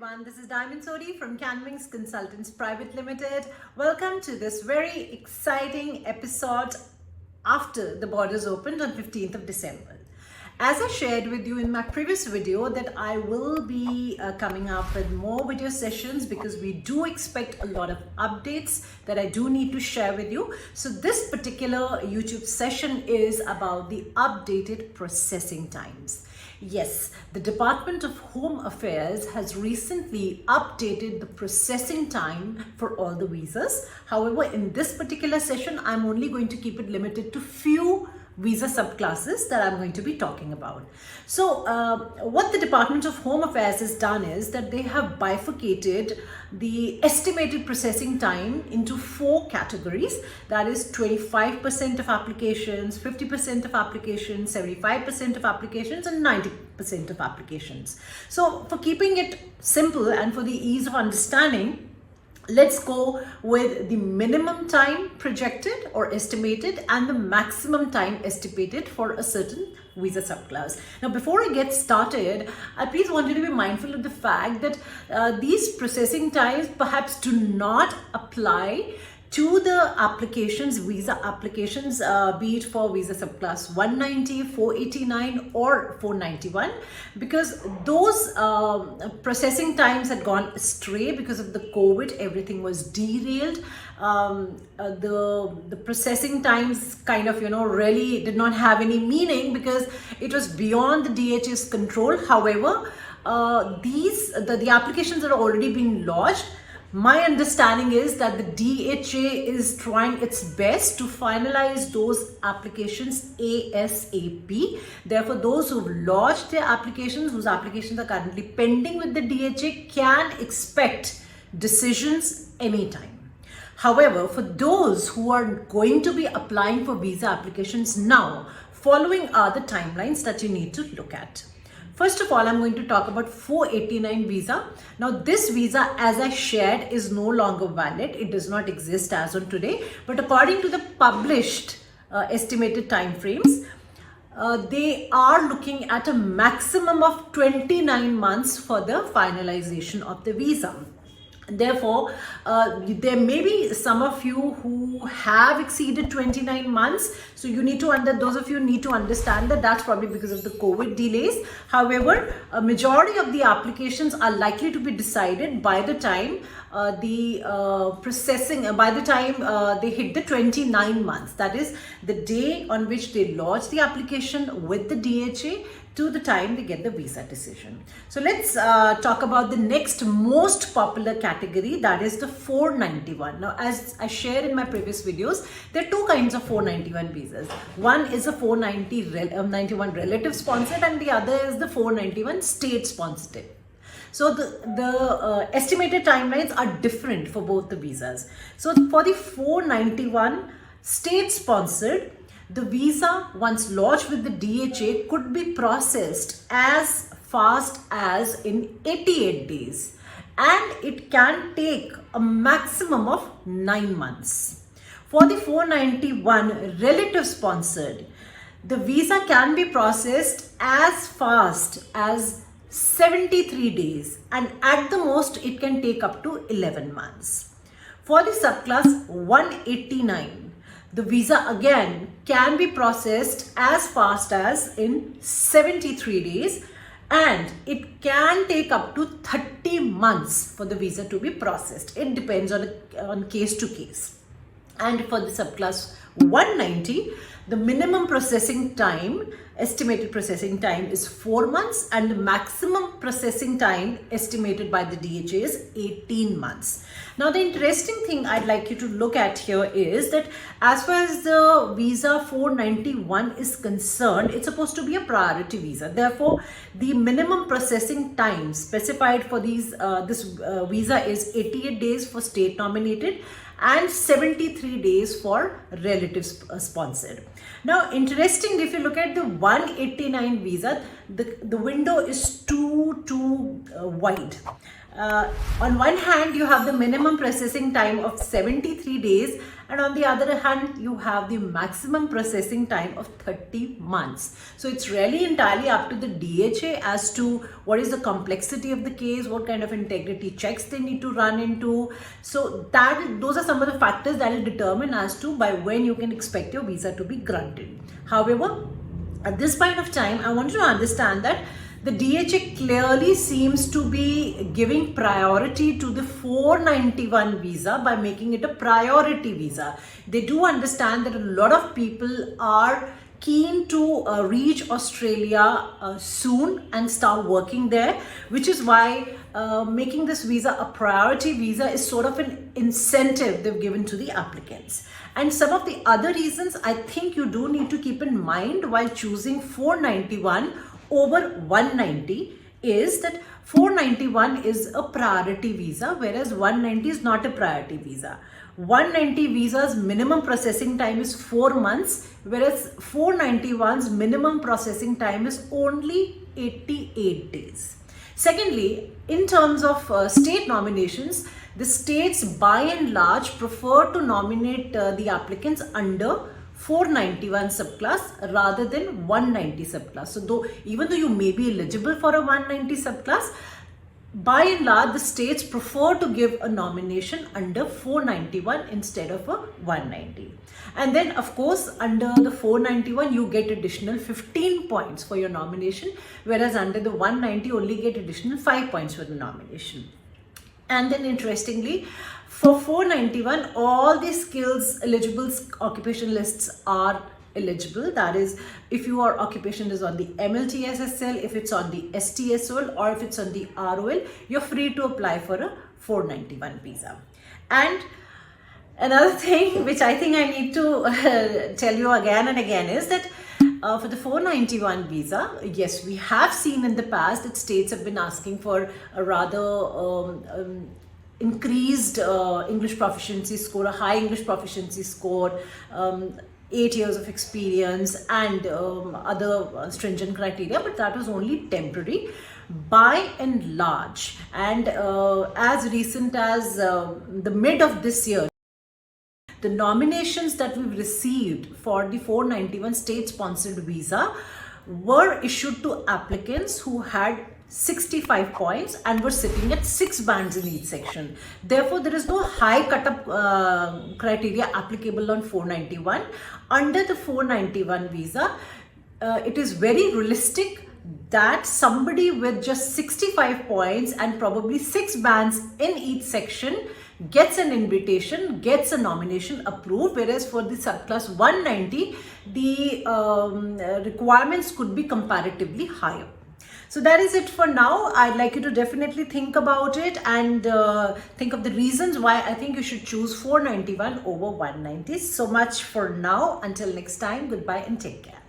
everyone, this is Sodhi from CAAN Wings Consultants Private Limited. Welcome to this very exciting episode after the borders opened on 15th of December. As I shared with you in my previous video that I will be coming up with more video sessions because we do expect a lot of updates that I do need to share with you. So this particular YouTube session is about the updated processing times. Yes, the Department of Home Affairs has recently updated the processing time for all the visas. However, in this particular session, I'm only going to keep it limited to few visa subclasses that I'm going to be talking about. So what the Department of Home Affairs has done is that they have bifurcated the estimated processing time into 4 categories. That is 25% of applications, 50% of applications, 75% of applications, and 90% of applications. So for keeping it simple and for the ease of understanding, let's go with the minimum time projected or estimated and the maximum time estimated for a certain visa subclass. Now, before I get started, I please want you to be mindful of the fact that these processing times perhaps do not apply to the applications, visa applications, be it for visa subclass 190, 489 or 491, because those processing times had gone astray because of the COVID. Everything was derailed. The processing times kind of, really did not have any meaning because it was beyond the DHA's control. However, the applications that are already being lodged, my understanding is that the DHA is trying its best to finalize those applications ASAP. Therefore, those who've lodged their applications, whose applications are currently pending with the DHA, can expect decisions anytime. However, for those who are going to be applying for visa applications now, following are the timelines that you need to look at. First of all, I'm going to talk about 489 visa. Now, this visa, as I shared, is no longer valid. It does not exist as on today. But according to the published estimated timeframes, they are looking at a maximum of 29 months for the finalization of the visa. Therefore, there may be some of you who have exceeded 29 months. So you need to those of you need to understand that that's probably because of the COVID delays. However, a majority of the applications are likely to be decided by the time they hit the 29 months. That is the day on which they lodge the application with the DHA to the time they get the visa decision. So let's talk about the next most popular category, that is the 491. Now, as I shared in my previous videos, there are 2 kinds of 491 visas. One is a 491 relative sponsored and the other is the 491 state sponsored. So the estimated timelines are different for both the visas. So for the 491 state sponsored, the visa, once lodged with the DHA, could be processed as fast as in 88 days, and it can take a maximum of 9 months. For the 491 relative sponsored, the visa can be processed as fast as 73 days, and at the most it can take up to 11 months. For the subclass 189, the visa again can be processed as fast as in 73 days, and it can take up to 30 months for the visa to be processed. It depends on case to case. And for the subclass 190, the minimum processing time, estimated processing time, is 4 months, and the maximum processing time estimated by the DHA is 18 months. Now, the interesting thing I'd like you to look at here is that as far as the visa 491 is concerned, it's supposed to be a priority visa. Therefore, the minimum processing time specified for this visa is 88 days for state nominated and 73 days for relative sponsored. Now, interestingly, if you look at the 189 visa, the window is too wide. On one hand, you have the minimum processing time of 73 days, and on the other hand, you have the maximum processing time of 30 months. So it's really entirely up to the DHA as to what is the complexity of the case, what kind of integrity checks they need to run into. So those are some of the factors that will determine as to by when you can expect your visa to be granted. However, at this point of time, I want you to understand that the DHA clearly seems to be giving priority to the 491 visa by making it a priority visa. They do understand that a lot of people are keen to reach Australia soon and start working there, which is why making this visa a priority visa is sort of an incentive they've given to the applicants. And some of the other reasons I think you do need to keep in mind while choosing 491 over 190 is that 491 is a priority visa, whereas 190 is not a priority visa. 190 visa's minimum processing time is 4 months, whereas 491's minimum processing time is only 88 days. Secondly, in terms of state nominations, the states by and large prefer to nominate the applicants under 491 subclass rather than 190 subclass. So even though you may be eligible for a 190 subclass, by and large the states prefer to give a nomination under 491 instead of a 190. And then of course under the 491 you get additional 15 points for your nomination, whereas under the 190 you only get additional 5 points for the nomination. And then interestingly, for 491, all the skills eligible occupation lists are eligible. That is, if your occupation is on the MLTSSL, if it's on the STSOL, or if it's on the ROL, you're free to apply for a 491 visa. And another thing which I think I need to tell you again and again is that for the 491 visa, yes, we have seen in the past that states have been asking for a rather increased English proficiency score, a high English proficiency score, 8 years of experience and other stringent criteria, but that was only temporary by and large. And as recent as the mid of this year, the nominations that we've received for the 491 state-sponsored visa were issued to applicants who had 65 points and were sitting at 6 bands in each section. Therefore, there is no high cut-up criteria applicable on 491. Under the 491 visa, it is very realistic that somebody with just 65 points and probably 6 bands in each section gets an invitation, gets a nomination approved, whereas for the subclass 190, the requirements could be comparatively higher. So that is it for now. I'd like you to definitely think about it and think of the reasons why I think you should choose 491 over 190. So much for now. Until next time, goodbye and take care.